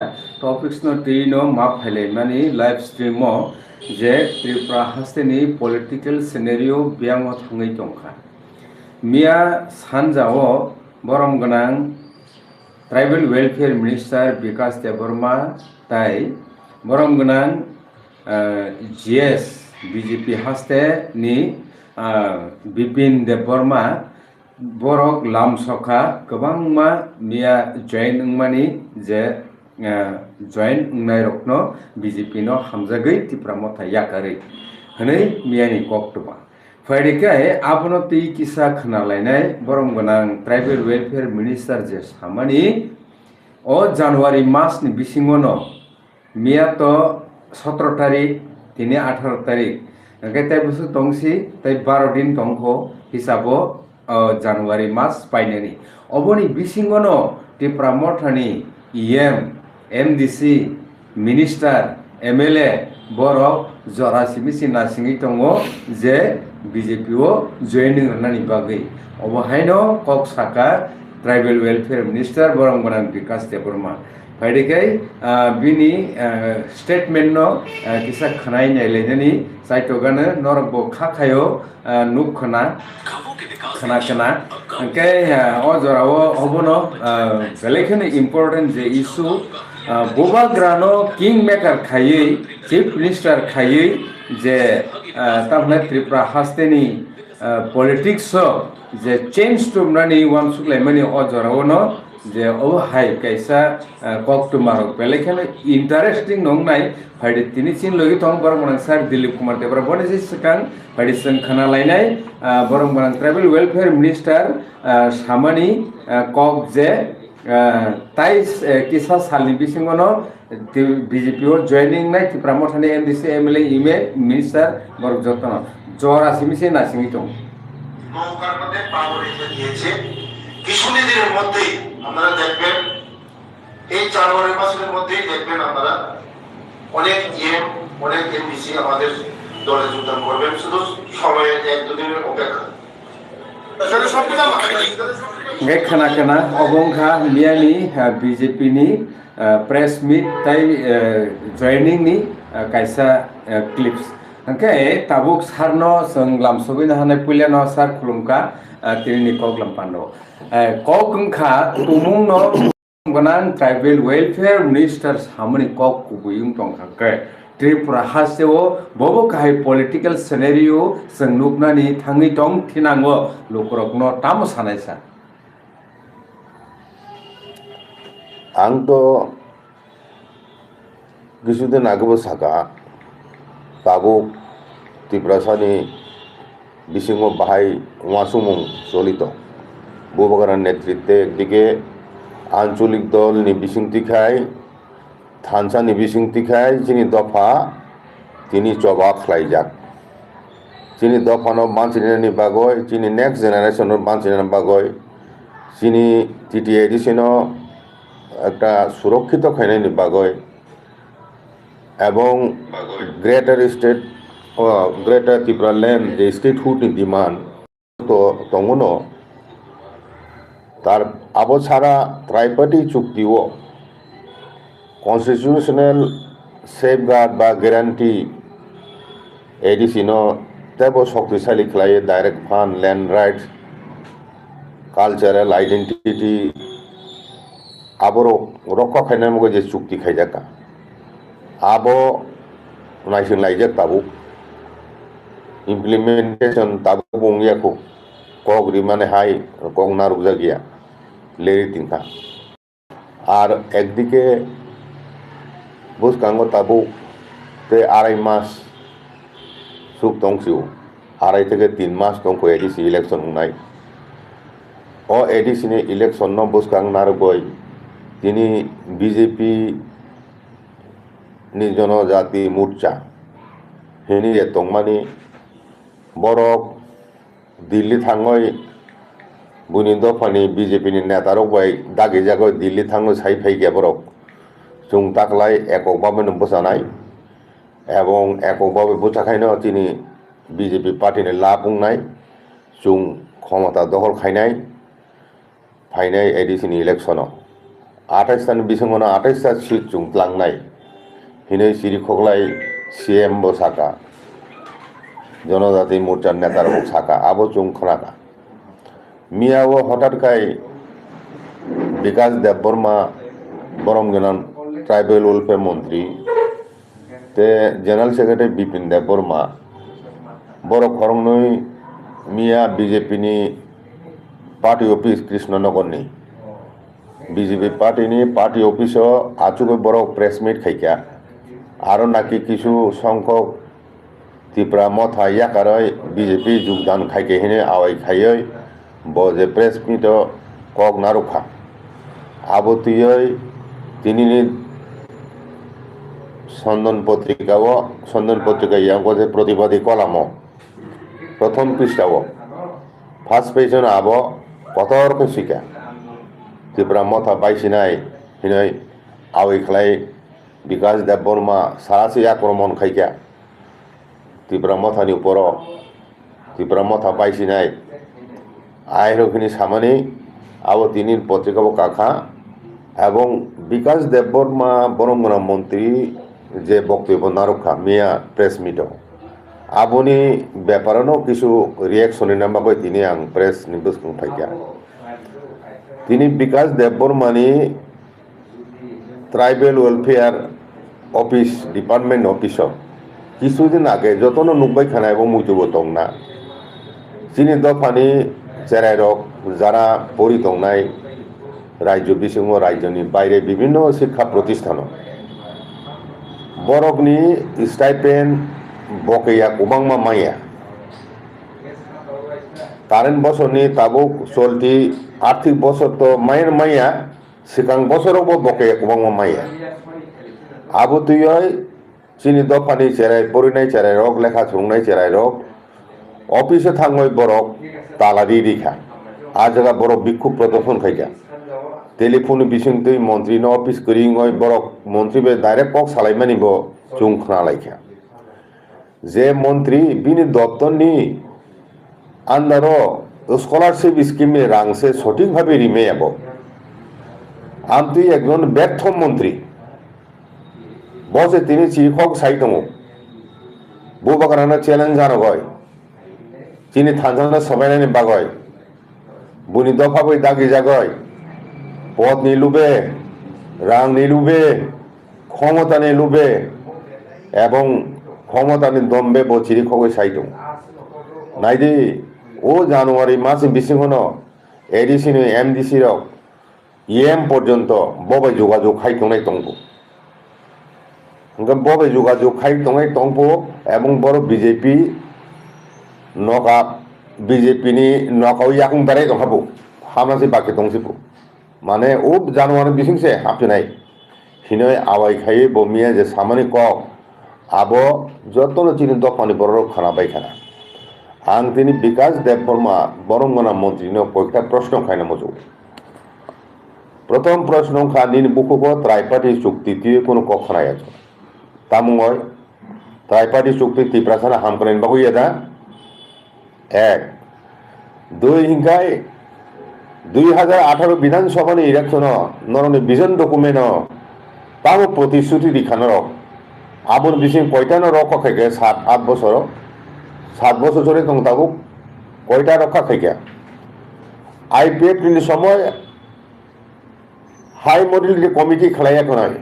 Topics no टीनो माप फैले मानी लाइव स्ट्रीम जे त्रिपुरा हास्टेनी पॉलिटिकल सिनेरियो बियांग थांगै दंखा मिया सानजाओ बरम गोनां ट्राइबल वेलफेयर मिनिस्टार विकास देबबर्मा ताई बरम गोनां जीएस बीजेपी हास्ते नि Bipin Debbarma borok lam soka kwbangma miya join wngmani je join wngnai rokno BJP no hamjagui Tripura motha yakarui hwnui miyani koktwma phaidikhe abono tui kisa khwnalainai borom gonang tribal welfare minister je samani o January mas ni bisingo no miya to 17 tarik tini 18 tarik hingke tai busu tongsi tai 12 din tongkho hisabo January mas painani oboni bisingo no Tripura mothani EM MDC minister MLA borok jora simisi nasingi tongo je BJP o joining rnani bagui obo haino kok saka tribal welfare minister borom gonang Vikas Deborma phaidikhe bini statement no kisa khnai naileni saitogano norbo khakhayo nukkhana khana ke o jorao obono belekene important je issue boba grano king maker khayei chief minister khayei je tamna Tripura hasteni politics je change to nani wan suklaimani o jorao no je o hai kaisa koktumaro belekene interesting nongnai phaidi tini chin logi tong borom gonang sir Dilip Kumar Debra boni je sakang phaidi sing khana lainai borom gonang tribal welfare minister samani kok je tai kisa salni bisingo no BJP o joining nai Tripura mothani MDC MLA ime minister borok jotno jora simise nasingi tong নৌকার মধ্যে পাওয়ার দিয়েছে কিছুদিনের মধ্যেই আপনারা দেখবেন এই জানুয়ারি মাসের মধ্যেই দেখবেন আপনারা অনেক অনেক এমবিসি আমাদের দলে যোগদান করবেন শুধু সময়ের 1-2 দিনের অপেক্ষা khana obongkha miyani BJP ni press meet tai joining ni kaisa clips hangke tabuk sarno song lamsobina hanai puilano sar khulumka tini koklam pando kokungkha tumung no gonang tribal welfare minister samani kok kubuyung tongkha ke Tripura hasteo bobo kahai political scenario sengnuknani thangi tong thinango lokrokno tamo sanaisa ang to কিছুদিন আগেও সাকা tabuk Tripura sani bisingo bahai ওয়াসুমুং চলিত বুবগারার নেতৃত্বে একদিকে আঞ্চলিক দল নি বিসিংতি খায় থানসা নি বিসিংতি খায় যিনি দফা তিনি চবা খাইজাক যিনি দফানো বাঁচিনানি বাগয় যিনি নেক্সট জেনারেশনের বাঁচিনানি বাগয় যিনি টিটি এডিশনও একটা সুরক্ষিত খাইনানি বাগয় এবং greater state greater Tripura land যে স্টেটহুড নি ডিমান্ড তো তঙ্গনো তার আবো ছাড়া ত্রাইপার্টি চুক্তিও কনস্টিটিউশনাল সেফগার্ড বা গ্যারান্টি এডিসিনো তেবো শক্তিশালী খেলায় direct fund land rights cultural identity আবরো রক্ষা খাইনার মগে যে চুক্তি খাইজাকা আবো নাইসিং লাইজাক তাবুক ইমপ্লিমেন্টেশন তাবুক বংয়াকো kok rimane hai kok narukja gya leri tinta আর একদিকে বুসকাঙ্গ তাবুক তে 2.5 মাস সুখ তংসিও 2.5 থেকে 3 মাস তংকো এডিসি ইলেকশন নাই ও এডিসিনি ইলেকশন ন বুসকাং নারগই তিনি বিজেপি নি জনজাতি মোর্চা হেনি তংমানি বরক দিল্লি থাঙ্গই বুনি দফানি বিজেপি নি নেতারক বাই দাগি জাগয় দিল্লি থাঙ্গই সাই ফাইগে বরক जों তাকলাই এককভাবে বসানাই এবং এককভাবে বসাখাইনো তিনি বিজেপি পার্টিনি লাভ বুংনাই जों ক্ষমতা দখল খাইনাই ফাইনাই এডিসিনি ইলেকশন 28 बिसंगना 28 सीट चुंतलांनाय हिनै सिरिखगलाय सीएम बो साका जनजाति मोर्चार नेतार बो साका आबो चुंखनाका मियाओ हठाৎ विकास देबबर्मा बरमगोनां ट्राइबल वेलफेयर मंत्री ते जनरल सेक्रेटारि बिपिन देबबर्मा बर खरंनै मिया बीजेपी नि पार्टी ऑफिस कृष्णनगरनि बीजेपी पार्टी ऑफिस आचुक बर प्रेस मीट खाइका आरो नाकि किछु संख्यक तिप्रा मथा याकारै बीजेपी योगदान खाइके हिने आवाई खायै बजे प्रेस मीट कक नारुखा आबोतियै तिनिनि सन्दन पत्रिका यांगो जे प्रतिवादी कलामो प्रथम पृष्ठाओ फार्स्ट पेजन आबो कतरको सिका तिप्रा मथा बाइसिनाय हिनै आवाई खलाय विकास देबबर्मा सारासि आक्रमण खाइका तिप्रा मथानि ऊपर तिप्रा मथा बाइसिनाय आयरखिनि सामानि आबो तिनि पत्रिकाबो काखा एवं विकास देबबर्मा बरमगोनां मंत्री जे बक्तव्य नारुखा मिया प्रेस मीट आबोनि बेपारानो किछु रिएक्शन नामाबै तिनि आं प्रेस नि बुसुं फाइका तिनि विकास देबबर्मानि tribal welfare office department office किछुदिन आगे जतन नुबाय खानायबो मुइतुबो दंना चिनि दफानि चेराइरक जारा परि दंनाय राज्य बिसिङ राज्यनि बायरे विभिन्न शिक्षा प्रतिष्ठान बरकनि स्टाइपेन्ड बकेया गोबांमा माया कारेन्ट बसरनि ताबुक चलती आर्थिक बसर तो मायन माया सिगां बसरावबो बकेया गोबांमा माया आबोतुयै चिनि दफानि चेराइ परिनाय चेराइरक लेखा सोंनाय चेराइरक ऑफिस थांबाय बरक तालारि रिखा आजगा बरक बिक्षोभ प्रदर्शन खाइका टेलीफोन बिसिंतै मंत्री न ऑफिस करिङय बरक मंत्री बे डायरेक्ट कक सालायमानिबो चुंखना लायखा जे मंत्री बिनि दप्तरनि आन्दारो स्कलारशिप स्कीम नि रां से सঠিক ভাবে রিমেয়াবো आमतुई एकजन व्यर्थ मंत्री बसे तिनि चिखक साइ दङ बुबागारानो चेलेंज जानगय चिनि थानजाना सबायनायनि बागय बुनि दफाबै दागि जागय पद निलुबे रां निलुबे क्षमता निलुबे एवं क्षमतानि दम्बे बचिरि खगै साइ दङ नाइदि ओ জানুয়ারি মাসে বিসিङनो एडिसी नि एमडीसी रक EM पर्यन्त बबे যোগাযোগ खाइथंनाय दंबो बबे যোগাযোগ खाइथंनाय दंबो एवं बर बीजेपी नका बीजेपी नि नकाव याकुं बारे दंहाबो हामासे बाके दंसिबो माने ओ জানুয়ারি बिसिङसे हाफिनाय हिनै आवाय खायै बमिया जे सामानि कक आबो जतन चिनि दफानि बर खाना बायखाना आं दिनै विकास देबबर्मा बरमगोनां मन्त्रीनो कयटा प्रश्न खायना मजौ प्रथम प्रश्न खानिनि बुकुको त्राइपार्टी चुक्ति कोनो कखनाय আছে तामुङय त्राइपार्टी चुक्ति तिप्रासाना हामकरेन बागु यादा एक दुई हिंगाय 2018 विधानसभानि इलेक्शन नरनि विजन डकुमेन्ट तामु प्रतिश्रुति दिखानो आबुन बिसिं कयटा न रख खायके 7-8 बছर 7 বছর ধরে দং তাবো কয়টা রক্ষা খাইকা आईपीएफ नि समय हाई मॉडलिटी कमिटी खलाया खनाय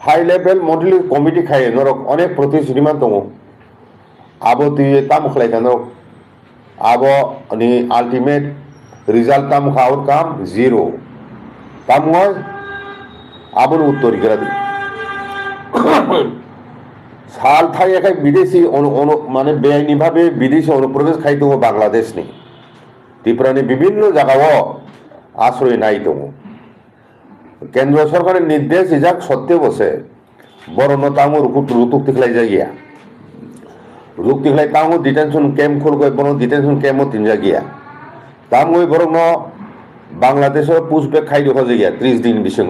हाई लेवल मॉडलिटी कमिटी खाय नरक अनेक प्रतिश्रुति मान दङ आबो तुय ताम खलाय खानो आबो नि अल्टीमेट रिजल्ट ताम आउटकम 0 तामङय आबो उत्तर गिरादि साल थायाखै विदेशी माने बेआईनि भावे विदेशी अनुप्रवेश खाइ दङ बांलादेशनि त्रिपुरानि विभिन्न जायगायाव आश्रय नाय दङ केंद्र सरकारनि निर्देश इजाक सत्य बसे बरनो तामु रुतुक तिखलाय जागिया रुक तिखलाय तामु डिटेंशन कैम्प खुलगय बनो डिटेंशन कैम्प तिन जागिया तामु बरनो बांलादेशर पुष्पे खाइ दङ जागिया 30 दिन बिसिङ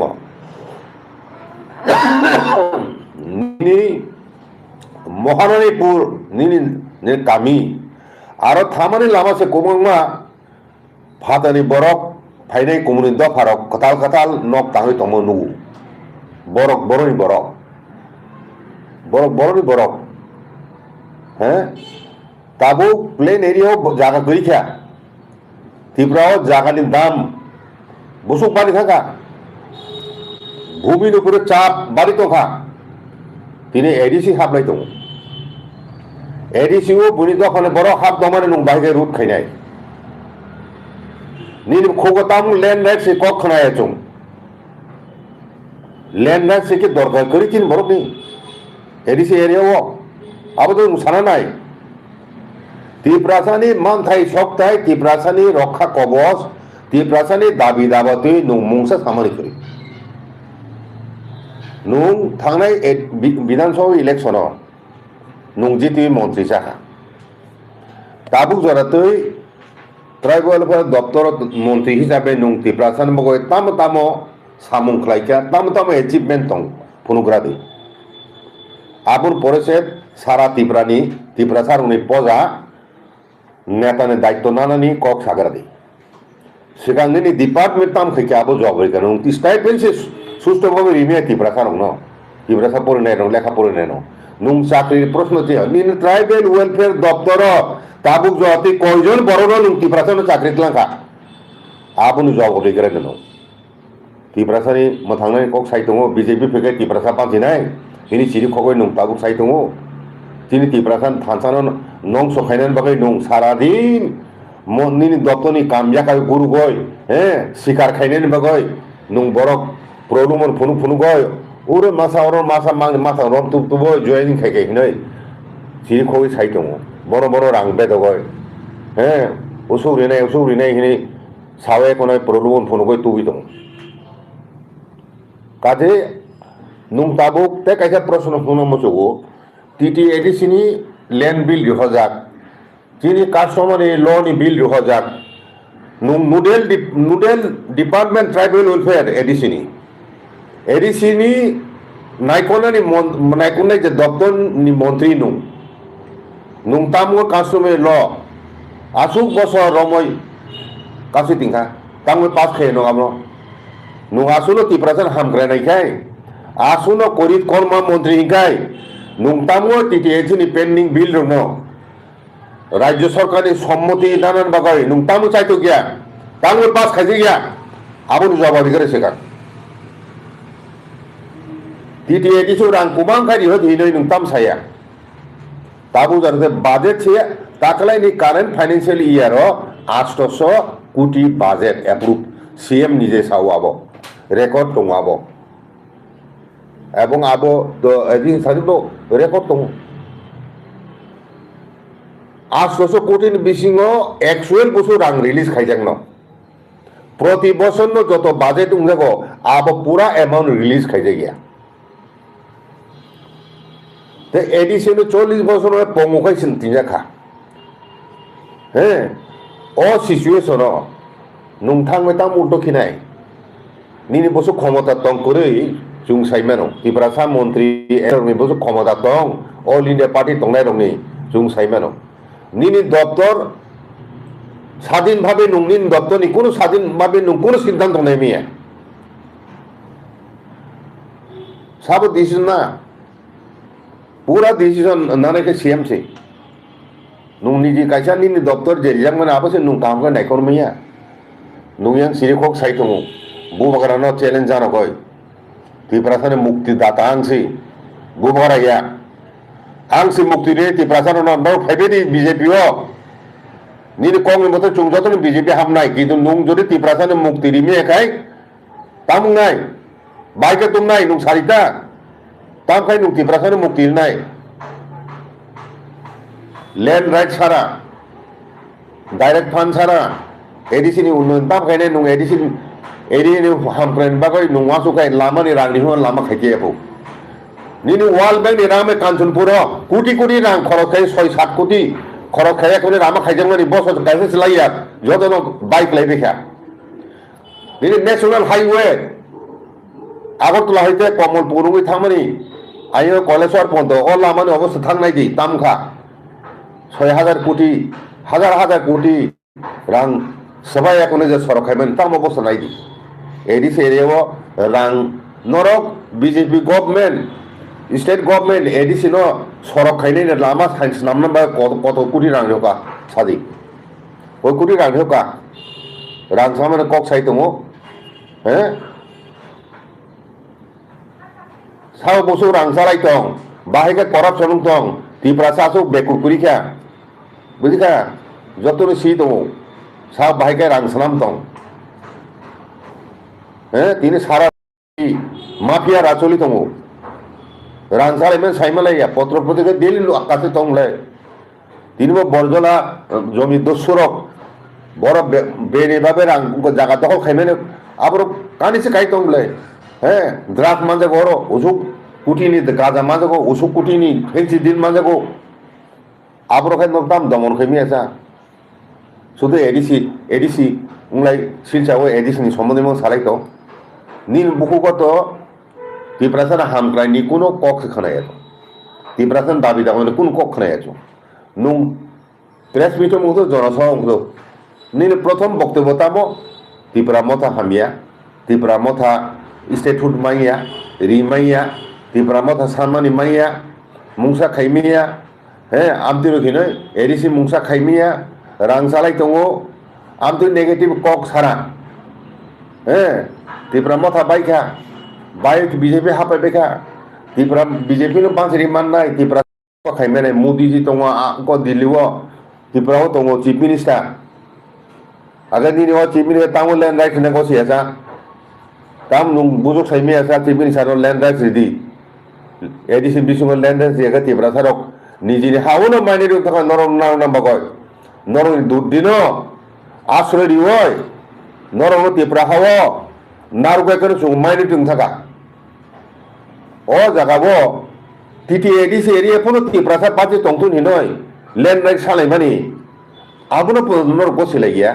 नि महारानीपुर नि कामी आरो थामानि लामा से कोमंगमा फातानि बरक फायनाय कमुनि दफारक कथाल कथाल नक ताङै तङो नुगु बरक बरनि बरक बरक बरनि बरक हैं ताबो प्लेन एरियायाव जागा गैखाया त्रिपुरायाव जागानि दाम बुसुक बारि थाखा भूमिनि उपरे चाप बारि दंखा दिनै एडिसि हाबनाय दं एडिसिआव बुनि दखाने बरक हाब दं माने नों बाहाय रुट खायनाय नीन खोगताम लैंड राइट से कख खनाया चुम लैंड राइट से के दरकार करी किन बरक नहीं एडिसी एरिया वो अब तो साना नाय त्रिपुरासानी मान थाई शक थाई त्रिपुरासानी रक्षा कवच त्रिपुरासानी दाबी दाबातै नुं मुंसा खामानि करी नुं थांनाय विधानसभा इलेक्शनाव नुं जिति मन्त्री जाखा ताबुक जरातै ट्राइबल दफ्तर मंत्री हिसाबै नुं त्रिपुरासान बगै ताम तामो सामुं खालायखा ताम तामो एचिभमेन्ट दं फुनुग्रादि आबुन परिषद सारा त्रिपुरा सारनि पजा नेतानि दायित्व नानानि कक साग्रादि सिगांनि डिपार्टमेन्ट ताम खैखा आबो जब गैगोन नुं स्टाइपेन्ड से सुस्थभाबै रिमिया त्रिपुरा सारं न त्रिपुरा सार फरायनाय दं लेखा फरायनाय न नुं चाकरि प्रश्न थियो निन ट्राइबल वेलफेयर दफ्तर ताबुक जति कयजन बर'नो नों त्रिपुरासानो चाकरि लांखा आबुनि जब गैगोन न त्रिपुरासानि थांनाय कक साइ दङ BJP फैखाय त्रिपुरासा बांसिनाय ini ciri khogoi nung tabuk sai tungu tini tiprasan thansanon nong sokhainen bagai nung saradin nini doptoni kamya kai guru goi sikar khainen bagai nung borok problem phunu goi ure masa mang masa rom tu boy joining khai khai nei ciri khogoi sai tungu boro rang be dogoi usuri nei hini sawe konai problem phunu goi tubi tungu kaje नुं ताबुक ते कैसे प्रश्न पुनः मचुगो TTADC नि land bill रिहजाक चीनी कास्टमर लॉ नि बिल रिहजाक नुं nodal department tribal welfare ADC नि नायकोनानि जे दफ्तर नि मंत्री नुं तामुक कास्टमर लॉ आसुक बसर रमय कासि तिंखा तामुक पास खाय नङाब्लो नुं आसुनो त्रिपुरासान हामग्रायनायखाय आसुनो करित कर्मा मंत्री हिंगाय नुंतामो TTADC नि पेंडिंग बिल दङ राज्य सरकारनि सम्मति दानान बागै नुंतामो चाइतो गया तामो पास खाजि गया आबुनि जवाब दिगरे सेका TTADC रां कुबां खारि हो दिनै नुंताम साया ताबु जारते बाजेट से ताकलायनि कारेन्ट फाइनेंशियल इयार 800 कोटी बाजेट एप्रुव CM निजे सावाबो रेकर्ड दङाबो এবং আবো এদিন সারিবো রেকর্ড দङ 800 কোটি বিসিङ एक्चुअल বছর রাং রিলিজ খাইজাং ন প্রতি বছর যত বাজেট উংজাগো আবো পুরা অ্যামাউন্ট রিলিজ খাইজে গিয়া তে এডিশন 40 বছর পমুখাই সিনতিজা খা ও সিচুয়েশন নুংথাং মেতাম উল্টো খিনাই নিনি বছর ক্ষমতা তং করে जों साइमानो त्रिपुरासा मंत्री एरनि बसु क्षमता दं ऑल इंडिया पार्टी दंनाय दंनि जों साइमानो निनि दफ्तर स्वाधीन भावे नंनि दफ्तरनि कोनो स्वाधीन भावे नं कोनो सिद्धांत दंनाय मिया सब डिसीजन ना पूरा डिसीजन नाने के सीएम से नं निजि कायसा निनि दफ्तर जेरियां माने आबसे नं काम का नायखर मिया नं यां सिरिखक साइथमु बुबागारानो चैलेंज जानो गय त्रिपुरासानि मुक्तिदाता आंसि बुबागाराया आंसि मुक्ति रे त्रिपुरासानो नंबर 5 नि बीजेपी ओ निनि कंग्रेस मते चुंजतनि बीजेपी हामनाय किन्तु नं जदि त्रिपुरासानि मुक्ति रिमे खाय तामनाय बाइके तुमनाय नं सारिता तामखाय नं त्रिपुरासानि मुक्ति नाय लैंड राइट सारा डायरेक्ट फंड सारा एडिसि नि उन्नयन तामखायने नं एडिसि एरियानि हामग्रायनि बागै नङासुखाय लामानि रांनि हो लामा खायथियाबो निनि वाल बैंक नि रामे कांचनपुर कोटी कोटी रां खरच खाय 6-7 कोटी खरच खाय कोनि रामा खायजंनि बस गायसे लाया जदनो बाइक लायबेखा निनि नेशनल हाईवे आगरतला हयते कमलपुरनि थांमानि आयो कलेश्वर पन्त अ लामानि अबस्था थांनाय दि तामखा 6000 कोटी हजार कोटी रां সবাই এখন যে সড়ক খাইবেন তাম অবস্থা নাই দি এডিসি এরিয়াও রাং নরক BJP government state government ADC ন সড়ক খাইনাই লামা সাইন্স নাম কত কোটি রাং হোকা সাদি ওই কোটি রাং হোকা রাং সামানে কক সাই দङ হ্যাঁ সাও বসু রাং সালাই দं বাহাইকে করাপশন দं ত্রিপুরা সাসু বেকুরকুরিখা বুঝিখা যতনো সি দङ सा बाहायके रां सानाम दं তিনি সারা মাফিয়া রাচলি দङ রাং সালাইমেন সাইমালাইয়া পত্র পত্রিকা দিলি কাছে দंलाय তিনিবো বরজলা জমি দস্যুরক বড় বেনেভাবে রাং জায়গা দখল খাইমেনে আবার কানিসে খাই দंलाय দ্রাগ মাঝে বড় অসুখ কুটিনি গাজা মাঝে অসুখ কুটিনি ফেন্সি দিন মাঝে আবার খাই দাম দমন খাইমিয়াছা শুধু এডিসি উংলাই শিলচাও এডিসিনি সম্বন্ধে মন সালাইত নীল বুকুগত ত্রিপুরাসার হামক্রাইনি কোনো কক খানাই আছো ত্রিপুরাসান দাবি দাবি কোন কক খানাই আছো নুং প্রেস মিট মুখো জনসভা মুখো নীল প্রথম বক্তব্য তাবো ত্রিপুরা মথা হামিয়া ত্রিপুরা মথা স্টেটহুড মাইয়া রি মাইয়া ত্রিপুরা মথা সানমানি মাইয়া মুংসা খাইমিয়া আমতি রখিনো এডিসি মুংসা খাইমিয়া রাং সালাই দङ আমতु नेगेटिव कक सारा त्रिपुरा मथा बाइखा बाइक बीजेपी हापाइबायखा त्रिपुरा बीजेपी नो बांसरि माननाय त्रिपुरा खाइमेने मोदी जी दङ को दिल्लीआव त्रिपुराआव दङ चीफ मिनिस्टार आगर नि चीफ मिनिस्टार तामो लैंड राइट ने को सियासा ताम नुं बुजुक साइमियासा चीफ मिनिस्टार लैंड राइट रिदी एडिसि बिसुंग लैंड राइट सियागा त्रिपुरा सारक निजिनि हावनो माइनेरि थाखा नरम नाम्बागय नरम दुदिनो आश्रय दिवय नरम त्रिपुरा हाव नारगयखौ जों माइने दों थाखा अ जागाबो टिटि एडिसि एरिया फनो त्रिपुरा सा बाजे दंथु हिनय लैंड राइट सालाय मानि आबनो नर गसिलाय गया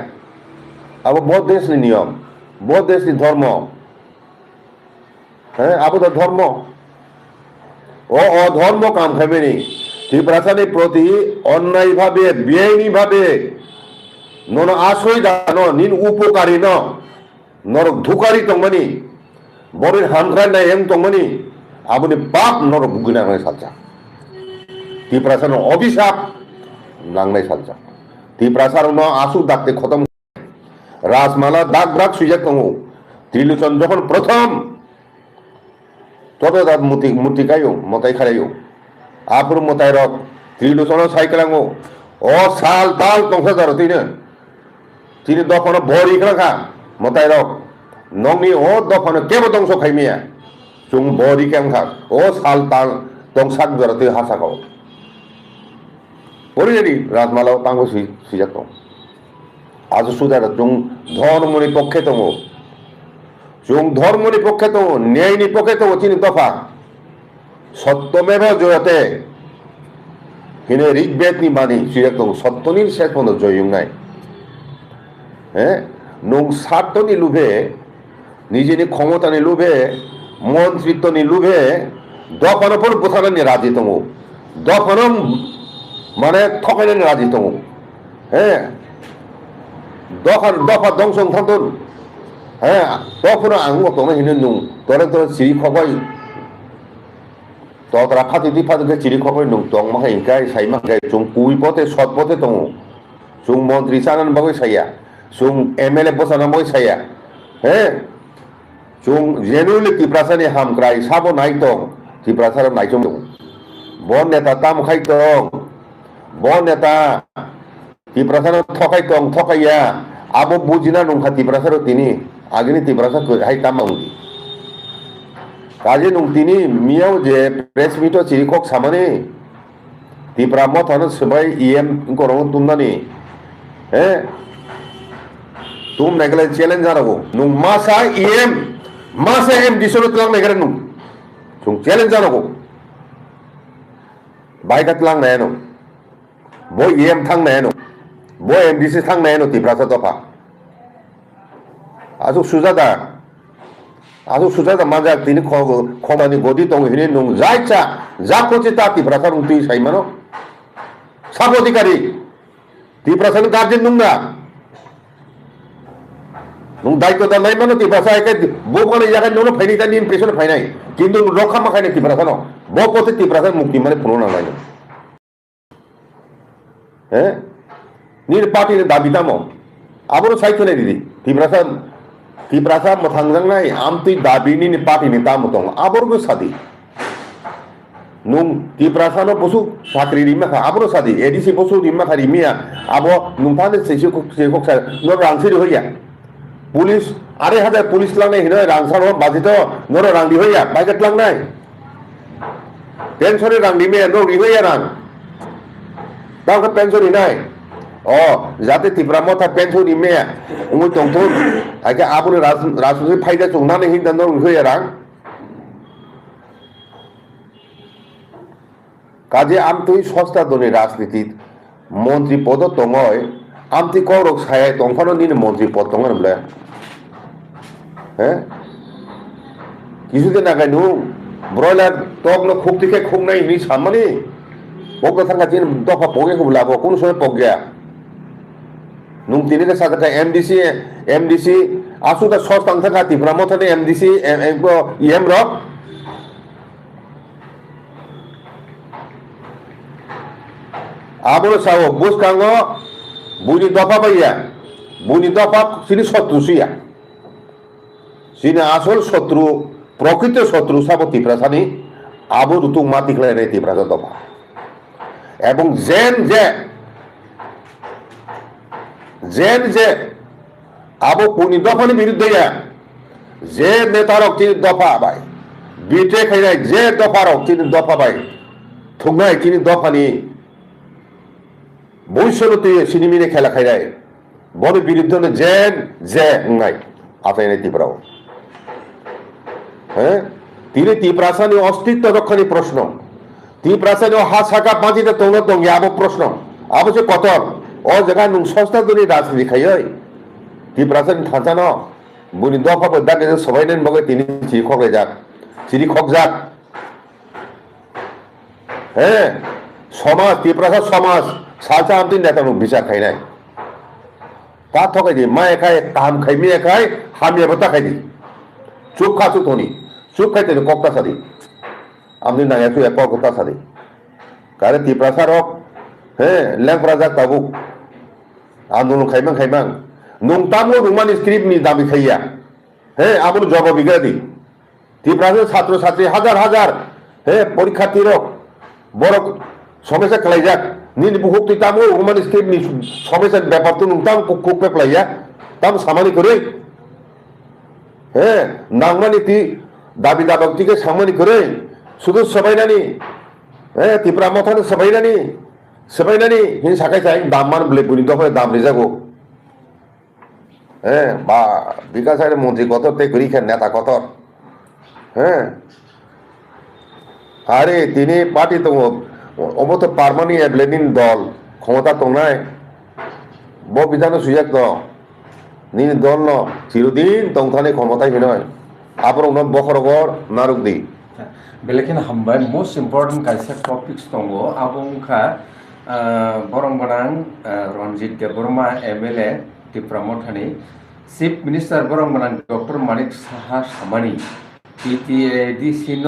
अब बहुत देशनि नियम बहुत देशनि धर्म आबो तो धर्म धर्म काम खाइमेनि त्रिपुरासानि प्रति अन्याय भावे बेआईनि भावे नन आश्रय दानो निन उपकारी न नर धुकारी दंमनि बरि हामख्रायनाय एम दंमनि आबनि पाप नर भुगिनांनाय सालजा त्रिपुरासान अभिशाप नांनाय सालजा त्रिपुरासान न आसु दागते खतम राजमाला दाग ब्राग सुइजाक दङ त्रिलोचन যখন प्रथम तत दाद मुतिकायो मताय खारायो आपुर मताय रक त्रिलोचन साइकेलांगो साल ताल तंसा जारो तिनी दफन भरि खा मताय रक नंनि दफन केबो दंस खाइमिया जों भरि केमखा साल ताल दंसाक जारो ति हासाखौ ओरैबायदि राजमालाव तांगो सुइजाक दं आज सुदार जों धर्मनि पक्षे दङ जों धर्मनि पक्षे दङ न्यायनि पक्षे दङ तिनि दफा सत्यमेव जयते हिने ऋग्वेदनि बानी सुइजाक दं सत्यनि शेष बन्द जयुंनाय नों स्वार्थनि लुभे निजेनि क्षमतानि लुभे मन्त्रित्वनि लुभे दफानफोर बुथारनानै राजि दङ दफान माने थगायनानै राजि दङ दफा दंसं थांदों दफाना आं गथ'नो हिनो नों तोरे सिरि खबाय तोरा फाति फाति सिरि खबाय नों दं माखाय गाय साइ माखाय जों कुइ पथे सत पथे दङ जों मन्त्रि जानानै बागै साया जों एमएलए बसानानै बागै साया जों जेनुइनलि त्रिपुरासानि हामग्राय साबो नाय दं त्रिपुरासाराव नायजों दं ब नेता तामखाय दं ब नेता त्रिपुरासाराव थकाय दं थकाया आबो बुजिना नंखा त्रिपुरासाराव तिनि आगोलनि त्रिपुरासाखौ हाय तामाउंदि काजे नं तिनि मियाव जे प्रेस मिटो चिरिखक सामाने त्रिपुरा मथानो सबाय इएम गरं तुमनानि तुम नायगले चैलेंज जानांगौ नों मासा इएम मासा एम दिसनो तलां नायगरे नों जों चैलेंज जानांगौ बायका तलां नायानो बो इएम थां नायानो बो एमडीसी थां नायानो त्रिपुरासा दफा आजु सुजादा माजा तिनि खमानि गदि दं हिने नों जायचा जाखोचे ता त्रिपुरासा नों ति साइमानो साब अधिकारी त्रिपुरासानि गार्जेन नोंना nung daito da nai mano ti prasa ke bo ko ni jaga nono phaini ta ni impression phainai kintu rokha ma khaini ti prasa no bo pote ti prasa mukti mane phuno na nai ni party ni dabi tamo aboro sai chole didi ti prasa mathang jang nai am ti dabi ni party ni tam tong aboro ko sadi nung ti prasa no posu sakri rimma kha aboro sadi edc posu rimma kha rimia abo nung thane sesio ko sa no rangsi ri hoya police 2,500 police লাংনাই হিনো রাংসার বাজিত নর রাংদি হইয়া বাইকেট লাংনাই পেনশনের রাংদি মে no রি হইয়া রাং দাও পেনশন হিনাই ও যাতে তিপ্রা মথা পেনশন মে উমু তংথুন আগে আবুরে রাজনীতি ফাইদা চংনানে হিন্দা নো রি হইয়া রাং কাজে আমতুই সস্তা দনি রাজনীতি মন্ত্রী পদ তংয় আমতি করক ছায় তংফানো নিন মন্ত্রী পদ তংয় বলে কিছুদিন আগে নু ব্রয়লার টক ন খুব থেকে খুব নাই নি সামনে বক থাকা তিন দফা পগে খুব লাভ কোন সময় পগ গিয়া নুম তিনে সাথে এমডিসি আসুদা সস তাং থাকা তিপ্রা মথানে এমডিসি ইএম রক আবলো সাও বুস কাঙ্গ বুনি দফা পাইয়া বুনি দফা সিনি শত্রু সিয়া সিনে আসল শত্রু প্রকৃত শত্রু সাব তিপ্রাসানি আবু ঋতু মাতি খেলে নেই তিপ্রাসা দফা এবং জেন যে আবু কোনি দফানি বিরুদ্ধে যে নেতারক তিনি দফা বাই বিটে খাইনাই যে দফারক তিনি দফা বাই থুংনাই তিনি দফানি বৈশ্যলতি সিনেমিনে খেলা খাইনাই বড় বিরুদ্ধে জেন যে নাই আতাই তিপ্রাও তিনি তিপ্রাসানি অস্তিত্ব রক্ষানি প্রশ্ন তিপ্রাসানি হাসাকা বাঁচিতে তঙ্গ তঙ্গে আবো প্রশ্ন আবো যে কত ও জায়গা নুং সস্তা দনি রাজনীতি খাই তিপ্রাসানি থাচানো বুনি দফা বদাকে সবাই নেন বগে তিনি চিরি খক যাক সমাজ তিপ্রাসা সমাজ সালসা আমতি নেতা নুক বিচার খাই নাই তা ঠকাই দি মায়ে খাই কাহাম খাই মেয়ে খাই হামিয়ে বতা খাই দি চুপ খাচু তনি চুপ খাইতে কক্তা সাদি আমি নাইয়া তুই এক কথা সাদি কারে তিপ্রাসা রক লেংপ্রা যাক তাবুক আন্দোলন খাইমাং নুং তামো নুমানি স্ক্রিপ্ট নি দাবি খাইয়া আমল জবাব বিগড়া দি তিপ্রাসা ছাত্র ছাত্রী হাজার পরীক্ষার্থী রক বড় সমস্যা খেলাই যাক নিন বুহুক তুই তামো নুমানি স্ক্রিপ্ট নি সমস্যার ব্যাপার তো নুং তাম কুক পেপলাইয়া তাম সামানি করে নাংমানি তি দাবি দাবাকে সামনে করে শুধু সবাইনানি তিপ্রা মথানে সবাইনানি হিন সাকাই চাই দাম মান বলে বুনি দফায় দাম রেজাগো বা বিকাশ মন্ত্রী কত তে করি খেন নেতা কত আরে তিনি পার্টি তো অবত পারমানি এডলেনিন দল ক্ষমতা তো নাই ব বিধানো সুযোগ তো নিন দল ন চিরদিন তংথানে ক্ষমতায় হিনয় আবরং ন বখরগর নারুক দি বেলেকিন হামবাই মোস্ট ইম্পর্টেন্ট কাইসা টপিকস দङ আবংখা বরং গনাং রঞ্জিত দেববর্মা এমএলএ টিপ্রামথানি চিফ মিনিস্টার বরং গনাং ডক্টর মানিক সাহা সামানি পিটিএডিসি ন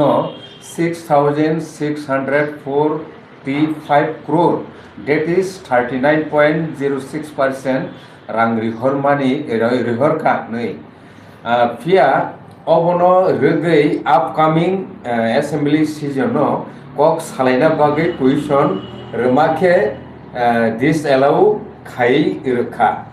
6,645 crore that is 39.06% rang rihormani rihorka nei pia obono regei upcoming assembly season no kok salaina bage question remakhe disallow khai irkha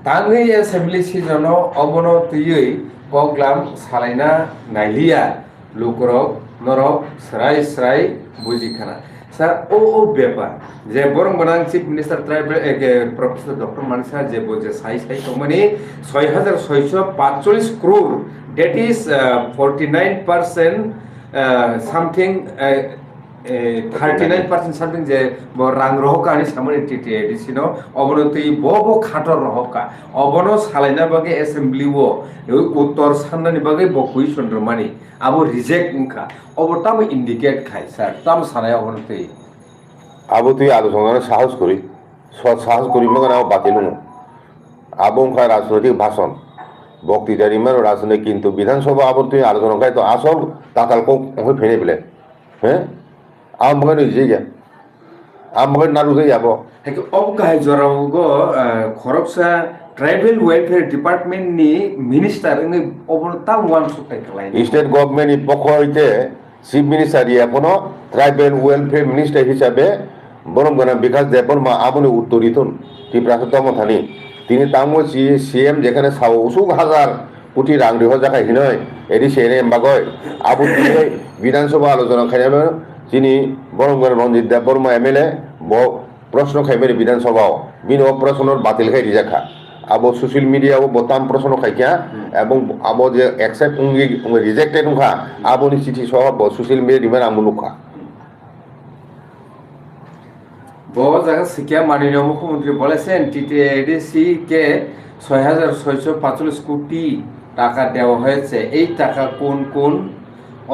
tangi assembly season no obono tuyei koklam salaina nailia lukorok norok srai bujikhana sir ও ব্যাপার যে বরং বনাং chief minister tribal professor doctor মানিসা যে বলছে সাই মানে 6,645 crore that is 49% something 39% something যে রাং রহকা আনি সামনে টিটিএডিসি নো অবনতি বো খাটর রহকা অবন সালাইনা বাগে অ্যাসেম্বলি ও উত্তর সান্নানি বাগে বকুই চন্দ্রমানি আবো রিজেক্ট মুখা অবতাম ইন্ডিকেট খাই স্যার তাম সানায় অবনতি আবো তুই আলোচনা সাহস করি মগন আবো বাতিল আবো রাজনৈতিক ভাষণ বক্তৃতার ইমান রাজনৈতিক কিন্তু বিধানসভা আবর্তী আলোচনা খাই তো আসল তাতালকো ফেনে পেলে হ্যাঁ আমাকে নিজে গিয়া আমাকে নাড়ুতে যাব Heki obkai joraugo khoroksa tribal welfare department ni minister ini obor tam wan sukai kalai. State government পক্ষ হইতে চিফ মিনিস্টার এখনো ট্রাইবেল ওয়েলফেয়ার মিনিস্টার হিসাবে বরমগনা বিকাশ দেববর্মা আবনে উত্তরিতন ত্রিপ্রাসতম থানি তিনি তামো সিএম যেখানে সাউসুক হাজার কোটি রাং রিহ জাকাই হিনয় এদি সেরে এমবাগয় আবু তিনি বিধানসভা আলোচনা খাইবে তিনি বরমগনা রঞ্জিত দেববর্মা এমএলএ প্রশ্ন খাইবে বিধানসভাও বিন প্রশ্নের বাতিল খাই রিজাখা আবো সোশ্যাল মিডিয়াও বতাম প্রশ্ন খাইকা এবং আবো যে অ্যাকসেপ্ট রিজেক্টেড উখা আবনি চিঠি সহ সোশ্যাল মিডিয়া দিবেন আমুলুখা বহু জায়গা শিক্ষা মাননীয় মুখ্যমন্ত্রী বলেছেন টিটিএডিসি কে 6,645 কোটি টাকা দেওয়া হয়েছে এই টাকা কোন কোন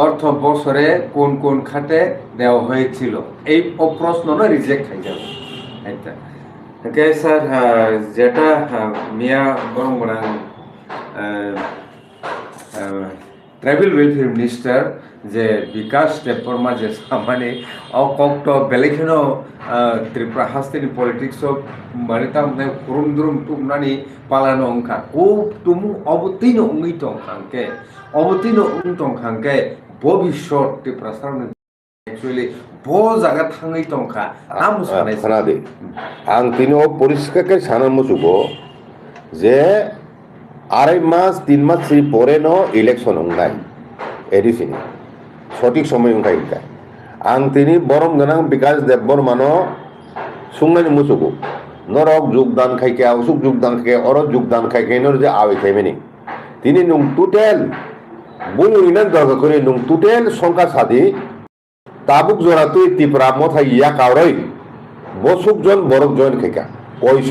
অর্থ বছরে কোন কোন খাতে দেওয়া হয়েছিল এই প্রশ্ন না রিজেক্ট হয়ে যাবে এটা ওকে স্যার যেটা মিয়া বরমগনা ট্রাইবেল ওয়েলফেয়ার মিনিস্টার যে বিকাশ দেববর্মা যে সামানে অকক্ত বেলেগেনো ত্রিপুরা হাস্তিনি পলিটিক্স মানে তাম কুরুম দুরুম টুমনানি পালানো অংখা খুব তুমু অবতীর্ণ উঙ্গি টংখাংকে অবতীর্ণ উং টংখাংকে ভবিষ্যৎ ত্রিপুরা সামনে एक्चुअली बहुत जगह थांगै टंखा आम सानाय खोनादे आं तिनो परिष्कार साना मुसुको जे 2.5 मास 3 मास परे न इलेक्शन होंगाय एडिसिनि सঠিক समय होंगाय आं तिनि बरम गनां विकास देबबर्मानो सुंगानि मुसुको नरक योगदान खाइके आवसुक योगदान खाइके अर योगदान खाइके नर जे आवे थाइमेनि तिनि नं टोटेल बुनुइना दरगा करे नं टोटेल संख्या सादि ताबुक जरा तुई ত্রিপুরা মথাই ইয়া কাউরই বসুক জন বরক জন খেকা কয়শ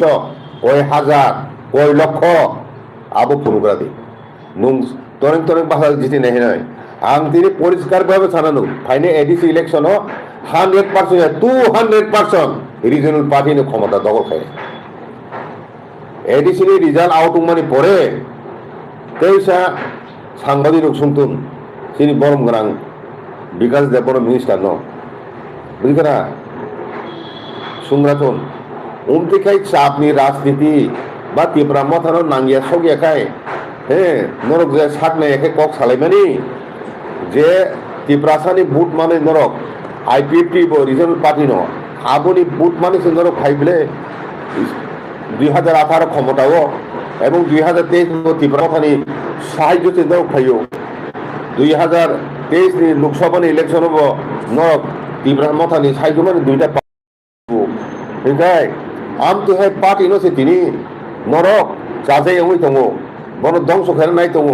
কয় হাজার কয় লক্ষ আবু ফুনুগ্রা দি নুং তরেন তরেন বাহাল জিতি নাই নয় আং তিনি পরিষ্কার ভাবে জানানো ফাইনে এডিসি ইলেকশন 100% 200% রিজনাল পার্টি ক্ষমতা দখল খায় এডিসি রিজাল্ট আউট মানে পরে তেইসা সাংবাদিক শুনতুন তিনি বরম গ্রাং বিকাশ দেববর্মা মিনিস্টার ন বুঝিনা সুংরাতন উমতিখাই চাপনি রাজনীতি বা ত্রিপুরা মথানো নাঙ্গিয়া সগিয়াখাই হ্যাঁ নরক যে সাতনে একে কক সালাইমানি যে ত্রিপুরাসানি বুট মানে নরক আইপিএফটি রিজনাল পার্টি ন আবনি বুট মানে সে নরক খাইবলে 2018 ক্ষমতাও এবং 2023 ত্রিপুরা মথানি সাহায্য চিন্তাও খাইও 2023 ni লোকসভা ইলেকশন হব নরক ত্রিপুরা মথানি সাহায্য মানে দুইটা হিংকাই আম তো হে পার্টি নছে তিনি নরক যাজে ওই দङ বন ধ্বংস খাইনা নাই দङ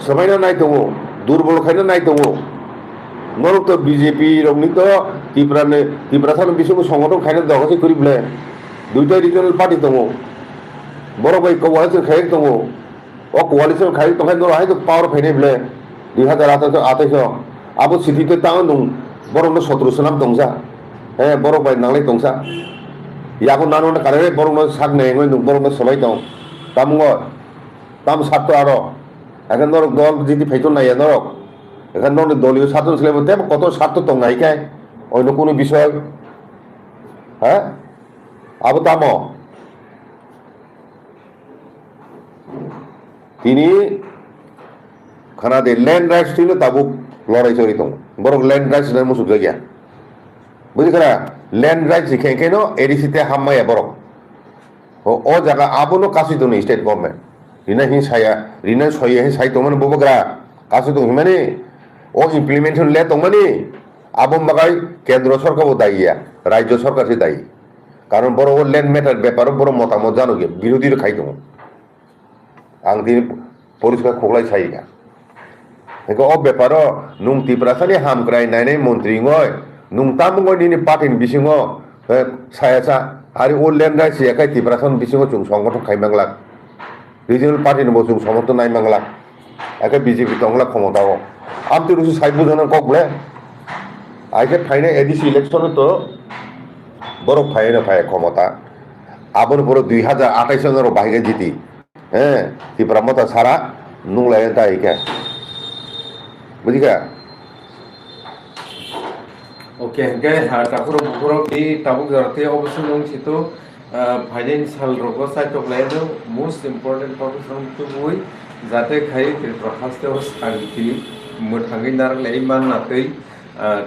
সবাইনা নাই দङ দুর্বল খাইনা নাই দङ নরক তো বিজেপি রমনি তো ত্রিপুরা সান বিশ্বক সংগঠন খাইনা দগছে করিবলে দুইটা রিজনাল পার্টি দङ বড় ভাই কোয়ালিশন খাই দङ ও কোয়ালিশন খাই তো খাই নর হাই তো পাওয়ার ফাইনেবলে 2028 আবো সিটিতে তাও নং বরং 17 নাম দংসা হ্যাঁ বড় ভাই নাংলাই দংসা ইয়াকো নানো কারে বরং সাকনে ngoi nung বরং সবাই দং তামঙ্গ তাম সাত আরো এখন নরক দল যদি ফাইতো নাই নরক এখন নরক দলীয় সাতন ছেলে মধ্যে কত স্বার্থ দং নাইকাই অন্য কোনো বিষয় হ্যাঁ আবো তামো তিনি খানাদে ল্যান্ড রাইটস ছিল তাবুক লড়াই চরিত বরং ল্যান্ড রাইটস মুসুক জায়গা বুঝি খারা ল্যান্ড রাইটস শিখে কেন এডিসিতে হাম্মাইয়া বরং ও জায়গা আবনো কাশি তো স্টেট গভর্নমেন্ট রিনা হি সায়া রিনা সইয়া হি সাই তোমান ববগ্রা কাশি তো হিমানে ও ইমপ্লিমেন্টেশন লে তোমানি আবম বাগাই কেন্দ্র সরকার দায়িয়া রাজ্য সরকার সে দায়ী কারণ বড় ল্যান্ড ম্যাটার ব্যাপার বড় মতামত জানো গে বিরোধীর খাই দङ আং তিনি পরিষ্কার খোকলাই সাইয়া ও ব্যাপার নুং ত্রিপুরাসানি হামক্রাই নাইনাই মন্ত্রী ngoi নুং তামঙ্গই নিনি পার্টিন বিসিङ সায়াসা আরে ও ল্যান্ড রাইটস একাই ত্রিপুরাসান বিসিङ চুং সংগঠন খাইমাংলাক রিজনাল পার্টি নব চুং সমর্থন নাইমাংলাক একাই বিজেপি তংলাক ক্ষমতাও আম তো রুসু সাইবু জন ককলে আইকে ফাইনে এডিসি ইলেকশন তো বড় ফাইনে ফাই ক্ষমতা আবর বড় 2028 সনের বাহিরে জিতি হ্যাঁ ত্রিপুরা মতা সারা nunglai ta ike budika Oke, hingga takuro bukuro di tabuk jarate obosan nong situ financial rogo sai to play most important purpose nong tu bui jate khai triprahaste os anti muthangi nar leiman natei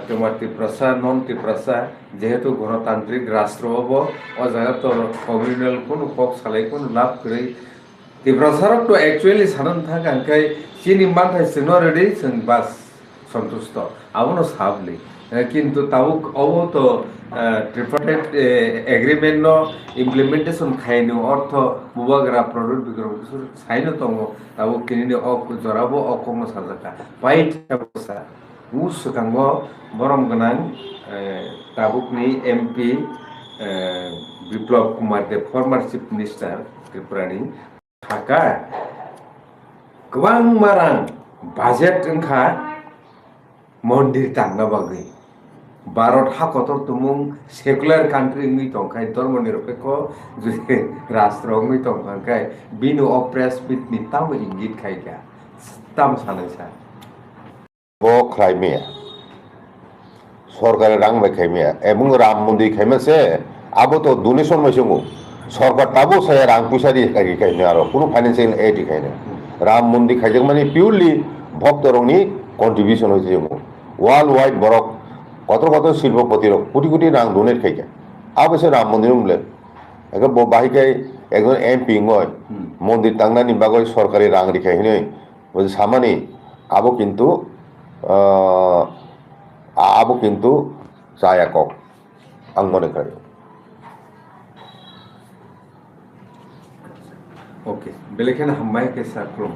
তোমার ত্রিপ্রাসা নন ত্রিপ্রাসা যেহেতু গণতান্ত্রিক রাষ্ট্র হব ও জায়গা তো communal কোন পক সালাই কোন লাভ করে ত্রিপ্রাসারক তো অ্যাকচুয়ালি সানন থাকা আঙ্কাই চিনি মাথায় সিনো রেডি जों বাস সন্তুষ্ট আবনো সাবলি কিন্তু তাবুক অবত ট্রিপার্টাইট এগ্রিমেন্ট ন ইমপ্লিমেন্টেশন খাইনো অর্থ মুবাগ্রা প্রডক্ট বিক্রম কিছু সাইনো দङ তাবুক কিনি অক জরাবো অকম সাজাকা পাইট অবস্থা Musukango Borom Ganang Tabukni MP Biplop Kumar, the former Chief Minister Tripurani Haka Kwang Marang Budget Engka Mondir Tanga Bagi Barot Hakotor Tumung secular country Mitongkai Dormonirpeko Rastro Mitongkai Binu oppressed with Nitam Ingit Kaika Tam Sanasa bo Crimea সরকারের রাং by খাইমিয়া এবং রাম মন্দির খাইমেছে আবো তো donation মাইসঙ্গু সরকার তাবো সায়া রাং পয়সা দিয়ে খাইনে আর কোনো ফাইন্যান্সিয়াল এড খাইনে রাম মন্দির খাইছে মানে পিওরলি ভক্ত রংনি কন্ট্রিবিউশন হয়েছে ওয়ার্ল্ড ওয়াইড বরক কত কত শিল্পপতির কোটি কোটি রাং ডোনেট খাইছে আবশ্যে রাম মন্দির বলে এখন বাহিকায় একজন এমপি হয় মন্দির টাংনানি বাগৈ সরকারি রাং রেখাইনে বলছে সামানি আবো কিন্তু আবো কিন্তু চায়া কক আং মনে করি Oke, belikan hambai ke sakrum.